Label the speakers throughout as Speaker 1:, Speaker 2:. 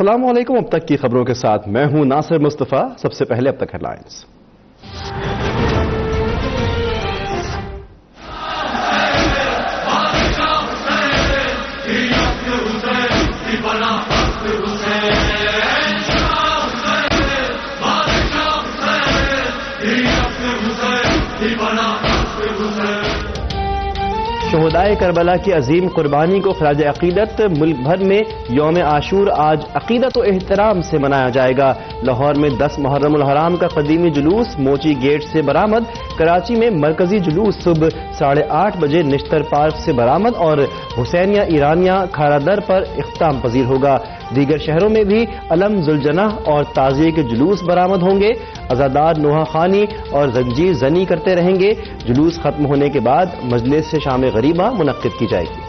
Speaker 1: السلام علیکم. اب تک کی خبروں کے ساتھ میں ہوں ناصر مصطفیٰ. سب سے پہلے اب تک ہیڈ لائنز. شہدائے کربلا کی عظیم قربانی کو خراج عقیدت. ملک بھر میں یوم عاشور آج عقیدت و احترام سے منایا جائے گا. لاہور میں 10 محرم الحرام کا قدیمی جلوس موچی گیٹ سے برآمد. کراچی میں مرکزی جلوس صبح 8:30 بجے نشتر پارک سے برآمد اور حسینیہ ایرانیہ کھارا در پر اختتام پذیر ہوگا. دیگر شہروں میں بھی علم ذوالجناح اور تعزیے کے جلوس برآمد ہوں گے. عزادار نوحہ خوانی اور زنجیر زنی کرتے رہیں گے. جلوس ختم ہونے کے بعد مجلس سے شام غریبہ منعقد کی جائے گی.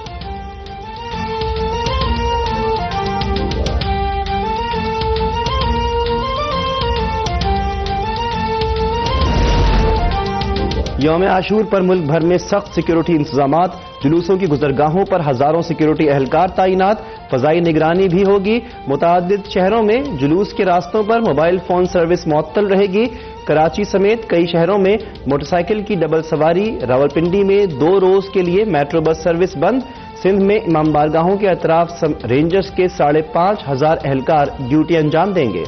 Speaker 1: یوم عاشور پر ملک بھر میں سخت سیکیورٹی انتظامات. جلوسوں کی گزرگاہوں پر ہزاروں سیکیورٹی اہلکار تعینات. فضائی نگرانی بھی ہوگی. متعدد شہروں میں جلوس کے راستوں پر موبائل فون سروس معطل رہے گی. کراچی سمیت کئی شہروں میں موٹر سائیکل کی ڈبل سواری. راولپنڈی میں 2 روز کے لیے میٹرو بس سروس بند. سندھ میں امام بارگاہوں کے اطراف رینجرز کے 5,500 اہلکار ڈیوٹی انجام دیں گے.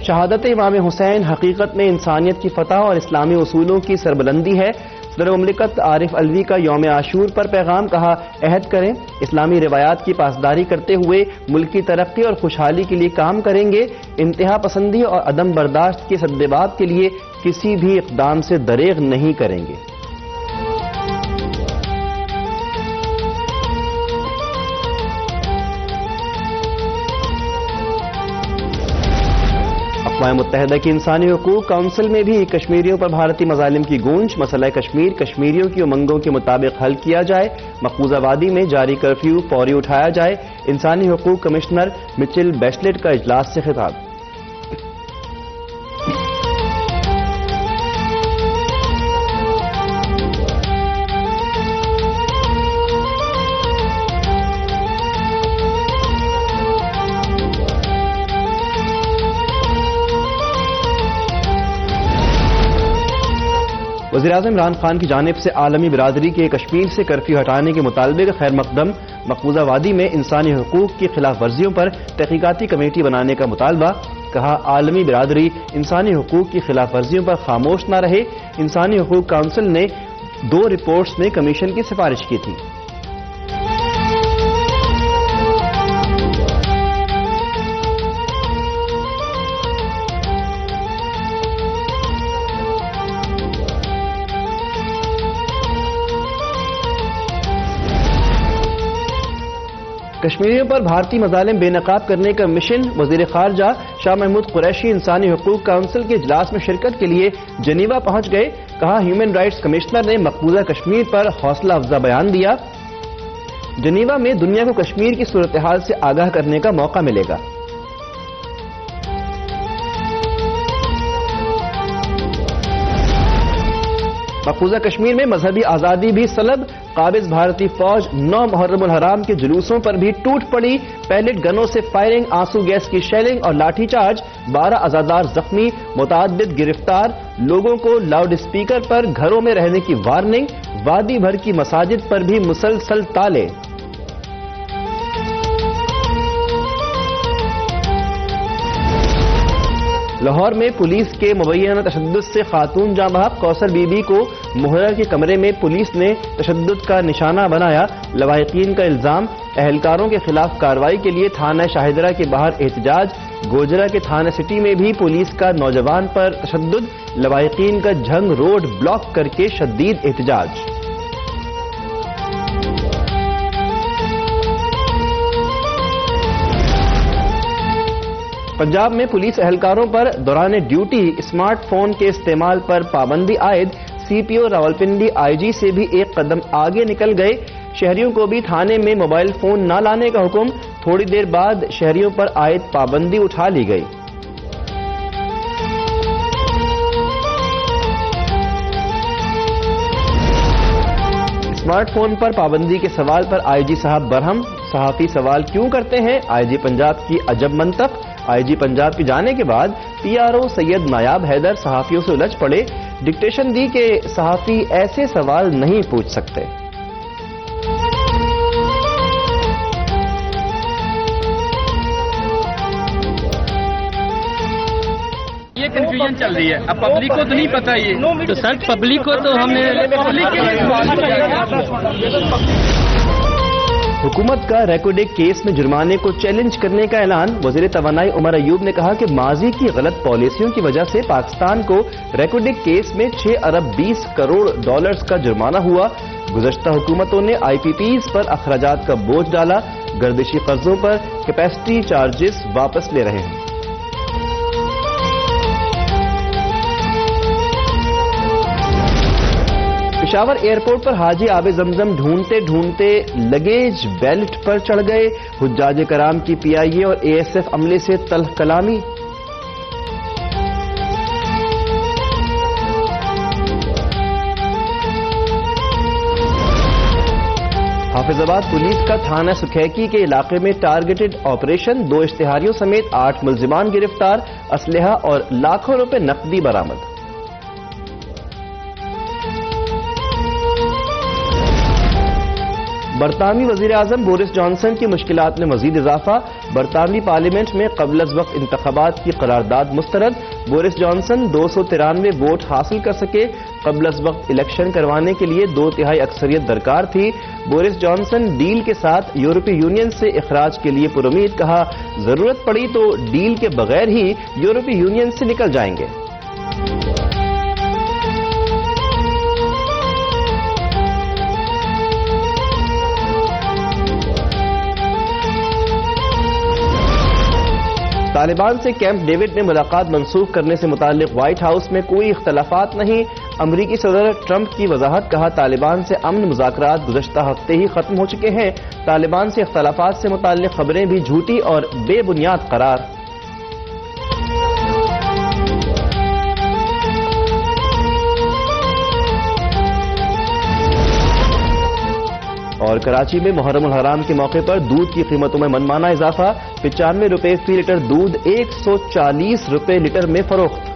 Speaker 1: شہادت امام حسین حقیقت میں انسانیت کی فتح اور اسلامی اصولوں کی سربلندی ہے. صدر مملکت عارف علوی کا یوم عاشور پر پیغام. کہا عہد کریں اسلامی روایات کی پاسداری کرتے ہوئے ملک کی ترقی اور خوشحالی کے لیے کام کریں گے. انتہا پسندی اور عدم برداشت کے سدبات کے لیے کسی بھی اقدام سے دریغ نہیں کریں گے. اقوام متحدہ کی انسانی حقوق کونسل میں بھی کشمیریوں پر بھارتی مظالم کی گونج. مسئلہ کشمیر کشمیریوں کی امنگوں کے مطابق حل کیا جائے. مقبوضہ وادی میں جاری کرفیو فوری اٹھایا جائے. انسانی حقوق کمشنر مچل بیچلٹ کا اجلاس سے خطاب. وزیراعظم عمران خان کی جانب سے عالمی برادری کے کشمیر سے کرفیو ہٹانے کے مطالبے کا خیر مقدم. مقبوضہ وادی میں انسانی حقوق کی خلاف ورزیوں پر تحقیقاتی کمیٹی بنانے کا مطالبہ. کہا عالمی برادری انسانی حقوق کی خلاف ورزیوں پر خاموش نہ رہے. انسانی حقوق کونسل نے 2 رپورٹس میں کمیشن کی سفارش کی تھی. کشمیریوں پر بھارتی مظالم بے نقاب کرنے کا مشن. وزیر خارجہ شاہ محمود قریشی انسانی حقوق کونسل کے اجلاس میں شرکت کے لیے جنیوا پہنچ گئے. کہا ہیومن رائٹس کمشنر نے مقبوضہ کشمیر پر حوصلہ افزا بیان دیا. جنیوا میں دنیا کو کشمیر کی صورتحال سے آگاہ کرنے کا موقع ملے گا. مقبوضہ کشمیر میں مذہبی آزادی بھی سلب. قابض بھارتی فوج 9 محرم الحرام کے جلوسوں پر بھی ٹوٹ پڑی. پیلٹ گنوں سے فائرنگ, آنسو گیس کی شیلنگ اور لاٹھی چارج. 12 عزادار زخمی, متعدد گرفتار. لوگوں کو لاؤڈ اسپیکر پر گھروں میں رہنے کی وارننگ. وادی بھر کی مساجد پر بھی مسلسل تالے. لاہور میں پولیس کے مبینہ تشدد سے خاتون جاں بحق. کوثر بی بی کو محرر کے کمرے میں پولیس نے تشدد کا نشانہ بنایا. لواحقین کا الزام, اہلکاروں کے خلاف کارروائی کے لیے تھانہ شاہدرہ کے باہر احتجاج. گوجرہ کے تھانہ سٹی میں بھی پولیس کا نوجوان پر تشدد. لواحقین کا جھنگ روڈ بلاک کر کے شدید احتجاج. پنجاب میں پولیس اہلکاروں پر دوران ڈیوٹی اسمارٹ فون کے استعمال پر پابندی عائد. سی پی او راولپنڈی آئی جی سے بھی ایک قدم آگے نکل گئے. شہریوں کو بھی تھانے میں موبائل فون نہ لانے کا حکم. تھوڑی دیر بعد شہریوں پر عائد پابندی اٹھا لی گئی. اسمارٹ فون پر پابندی کے سوال پر آئی جی صاحب برہم، صحافی سوال کیوں کرتے ہیں؟ آئی جی پنجاب کی عجب منطق۔ آئی جی پنجاب کے جانے کے بعد پی آر او سید نایاب حیدر صحافیوں سے الجھ پڑے، ڈکٹیشن دی کہ صحافی ایسے سوال نہیں پوچھ سکتے۔
Speaker 2: یہ کنفیوژن چل رہی ہے، اب پبلک کو تو نہیں پتا یہ تو سر پبلک کو تو ہم نے
Speaker 1: حکومت کا ریکوڈیک کیس میں جرمانے کو چیلنج کرنے کا اعلان۔ وزیر توانائی عمر ایوب نے کہا کہ ماضی کی غلط پالیسیوں کی وجہ سے پاکستان کو ریکوڈیک کیس میں 6 ارب 20 کروڑ ڈالرز کا جرمانہ ہوا۔ گزشتہ حکومتوں نے آئی پی پیز پر اخراجات کا بوجھ ڈالا، گردشی قرضوں پر کیپیسٹی چارجز واپس لے رہے ہیں۔ پشاور ایئرپورٹ پر حاجی آب زمزم ڈھونڈتے ڈھونڈتے لگیج بیلٹ پر چڑھ گئے، حجاج کرام کی پی آئی اے اور اے ایس ایف عملے سے تلخ کلامی۔ حافظ آباد پولیس کا تھانہ سکھیکی کے علاقے میں ٹارگیٹڈ آپریشن، 2 اشتہاریوں سمیت 8 ملزمان گرفتار، اسلحہ اور لاکھوں روپے نقدی برآمد۔ برطانوی وزیر اعظم بورس جانسن کی مشکلات میں مزید اضافہ، برطانوی پارلیمنٹ میں قبل از وقت انتخابات کی قرارداد مسترد، بورس جانسن 293 ووٹ حاصل کر سکے، قبل از وقت الیکشن کروانے کے لیے 2/3 اکثریت درکار تھی۔ بورس جانسن ڈیل کے ساتھ یورپی یونین سے اخراج کے لیے پر امید، کہا ضرورت پڑی تو ڈیل کے بغیر ہی یورپی یونین سے نکل جائیں گے۔ طالبان سے کیمپ ڈیوڈ میں ملاقات منسوخ کرنے سے متعلق وائٹ ہاؤس میں کوئی اختلافات نہیں، امریکی صدر ٹرمپ کی وضاحت، کہا طالبان سے امن مذاکرات گزشتہ ہفتے ہی ختم ہو چکے ہیں، طالبان سے اختلافات سے متعلق خبریں بھی جھوٹی اور بے بنیاد قرار۔ اور کراچی میں محرم الحرام کے موقع پر دودھ کی قیمتوں میں منمانا اضافہ، 95 روپے فی لیٹر دودھ 140 روپے لیٹر میں فروخت۔